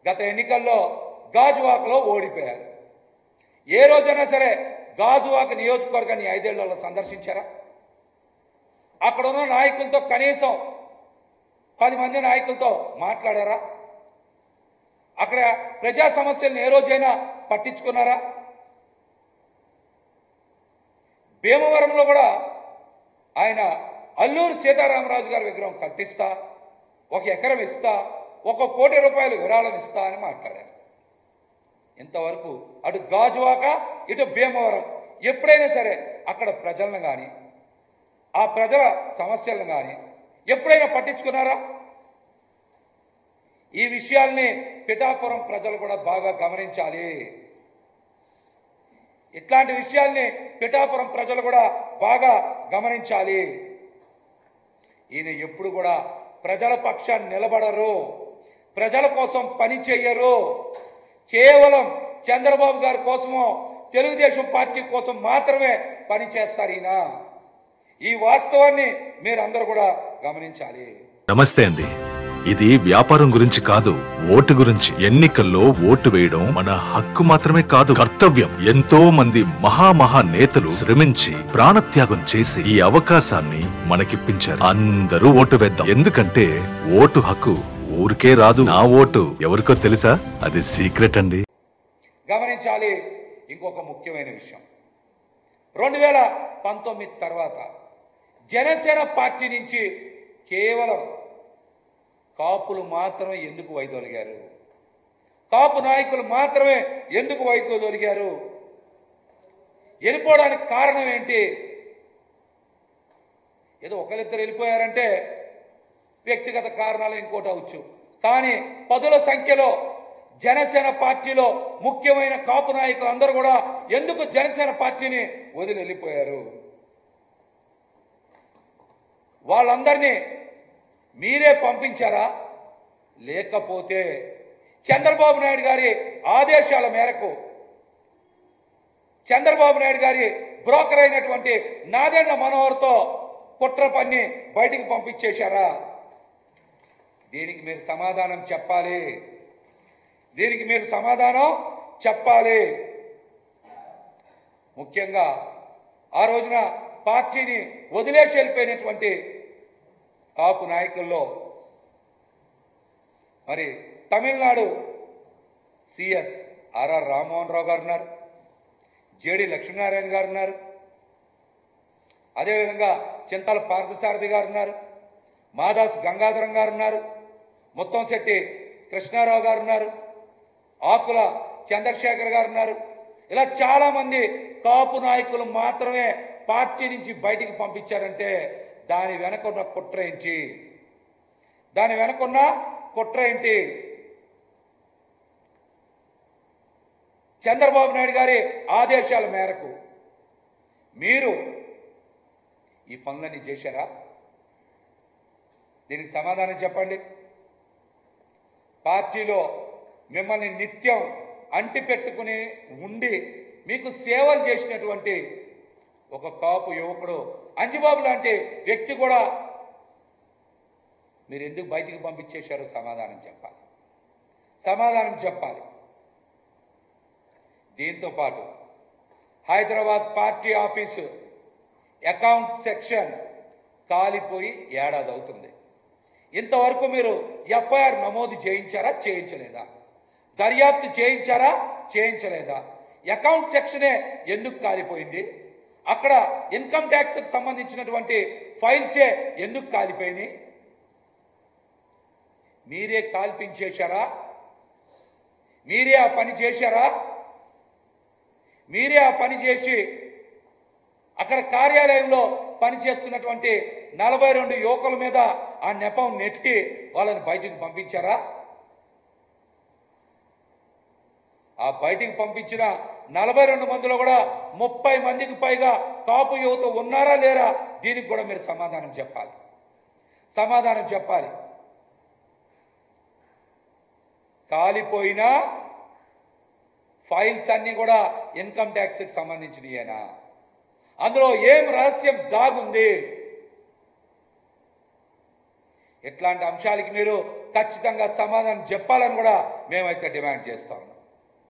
గత ఎన్నికల్లో గాజువాకలో ఓడిపోయారు. ఏ రోజైనా సరే గాజువాక నియోజకవర్గాన్ని 5 ఏళ్లలో సందర్శించారా? అక్కడ ఉన్న నాయకులతో కనీసం 10 మంది నాయకులతో మాట్లాడారా? అక్కడ ప్రజా సమస్యలను ఏ రోజైనా పట్టించుకున్నారా? భీమవరంలో కూడా ఆయన అల్లూరు సీతారామరాజు గారి విగ్రహం కట్టిస్తా, 1 ఎకరం ఇస్తా, 1 కోటి రూపాయలు విరాళం ఇస్తా అని మాట్లాడారు. ఇంతవరకు అటు గాజువాక ఇటు భీమవరం ఎప్పుడైనా సరే అక్కడ ప్రజలను కానీ ఆ ప్రజల సమస్యలను కానీ ఎప్పుడైనా పట్టించుకున్నారా? ఈ విషయాల్ని పిఠాపురం ప్రజలు కూడా బాగా గమనించాలి. ఇట్లాంటి విషయాల్ని పిఠాపురం ప్రజలు కూడా బాగా గమనించాలి. ఈయన ఎప్పుడు కూడా ప్రజల పక్షాన్ని నిలబడరు, ప్రజల కోసం పని చెయ్యరు. కేవలం చంద్రబాబు గారి కోసమో తెలుగుదేశం పార్టీ కోసం మాత్రమే పని చేస్తారు ఈయన. ఈ వాస్తవాన్ని మీరందరూ కూడా గమనించాలి. నమస్తే అండి. ఇది వ్యాపారం గురించి కాదు, ఓటు గురించి. ఎన్నికల్లో ఓటు వేయడం మన హక్కు మాత్రమే కాదు, కర్తవ్యం. ఎంతో మంది మహా నేతలు శ్రమించి ప్రాణత్యాగం చేసి ఈ అవకాశాన్ని మనకిప్పించారు. అందరూ ఓటు వేద్దాం. ఎందుకంటే ఓటు హక్కు ఊరికే రాదు. నా ఓటు ఎవరికో తెలుసా? అది సీక్రెట్ అండి. గమనించాలి. ఇంకొక ముఖ్యమైన విషయం, 2019 తర్వాత జనసేన పార్టీ నుంచి కేవలం కాపులు మాత్రమే ఎందుకు వైదొలిగారు? కాపు నాయకులు మాత్రమే ఎందుకు వైదొలిగారు? వెళ్ళిపోవడానికి కారణం ఏంటి? ఏదో ఒకరిద్దరు వెళ్ళిపోయారంటే వ్యక్తిగత కారణాలు ఇంకోటి అవచ్చు, కానీ 10ల సంఖ్యలో జనసేన పార్టీలో ముఖ్యమైన కాపు నాయకులు అందరూ కూడా ఎందుకు జనసేన పార్టీని వదిలి వెళ్ళిపోయారు? వాళ్ళందరినీ మీరే పంపించారా? లేకపోతే చంద్రబాబు నాయుడు గారి ఆదేశాల మేరకు చంద్రబాబు నాయుడు గారి బ్రోకర్ అయినటువంటి నాదెండ్ల మనోహర్తో కుట్ర పన్ని బయటికి పంపించేశారా? దీనికి మీరు సమాధానం చెప్పాలి. దీనికి మీరు సమాధానం చెప్పాలి. ముఖ్యంగా ఆ రోజున పార్టీని వదిలేసి వెళ్ళిపోయినటువంటి కాపు నాయకుల్లో మరి తమిళనాడు సిఎస్ ఆర్ఆర్ రామ్మోహన్ రావు గారు ఉన్నారు, జేడి లక్ష్మీనారాయణ గారు ఉన్నారు, అదేవిధంగా చింతాల పార్థసారథి గారు ఉన్నారు, మాదాస్ గంగాధరం గారు ఉన్నారు, ముత్తంశెట్టి కృష్ణారావు గారు ఉన్నారు, ఆకుల చంద్రశేఖర్ గారు ఉన్నారు. ఇలా చాలామంది కాపు నాయకులు మాత్రమే పార్టీ నుంచి బయటికి పంపించారంటే దాని వెనకున్న కుట్ర ఏంటి? దాని వెనకున్న కుట్ర ఏంటి? చంద్రబాబు నాయుడు గారి ఆదేశాల మేరకు మీరు ఈ పనులన్నీ చేశారా? దీనికి సమాధానం చెప్పండి. పార్టీలో మిమ్మల్ని నిత్యం అంటిపెట్టుకుని ఉండి మీకు సేవలు చేసినటువంటి ఒక కాపు యువకుడు అంజిబాబు లాంటి వ్యక్తి కూడా మీరు ఎందుకు బయటికి పంపించేశారో సమాధానం చెప్పాలి. సమాధానం చెప్పాలి. దీంతో పాటు Hyderabad party office account section కాలిపోయి ఏడాది అవుతుంది. ఇంతవరకు మీరు ఎఫ్ఐఆర్ నమోదు చేయించారా? చేయించలేదా? దర్యాప్తు చేయించారా? చేయించలేదా? అకౌంట్ సెక్షనే ఎందుకు కాలిపోయింది? అక్కడ ఇన్కమ్ ట్యాక్స్కి సంబంధించినటువంటి ఫైల్సే ఎందుకు కాలిపోయినాయి? మీరే కాల్పించేశారా? మీరే ఆ పని చేశారా? మీరే ఆ పని చేసి అక్కడ కార్యాలయంలో పనిచేస్తున్నటువంటి 42 యువకుల మీద ఆ నెపం నెట్టి వాళ్ళని బయటికి పంపించారా? ఆ బయటికి పంపించిన 42 మందిలో కూడా 30 మందికి పైగా కాపు యువత ఉన్నారా లేరా? దీనికి కూడా మీరు సమాధానం చెప్పాలి. సమాధానం చెప్పాలి. కాలిపోయిన ఫైల్స్ అన్నీ కూడా ఇన్కమ్ ట్యాక్స్కి సంబంధించినయేనా? అందులో ఏం రహస్యం దాగుంది? ఇట్లాంటి అంశాలకి మీరు ఖచ్చితంగా సమాధానం చెప్పాలని కూడా మేమైతే డిమాండ్ చేస్తా ఉన్నాం.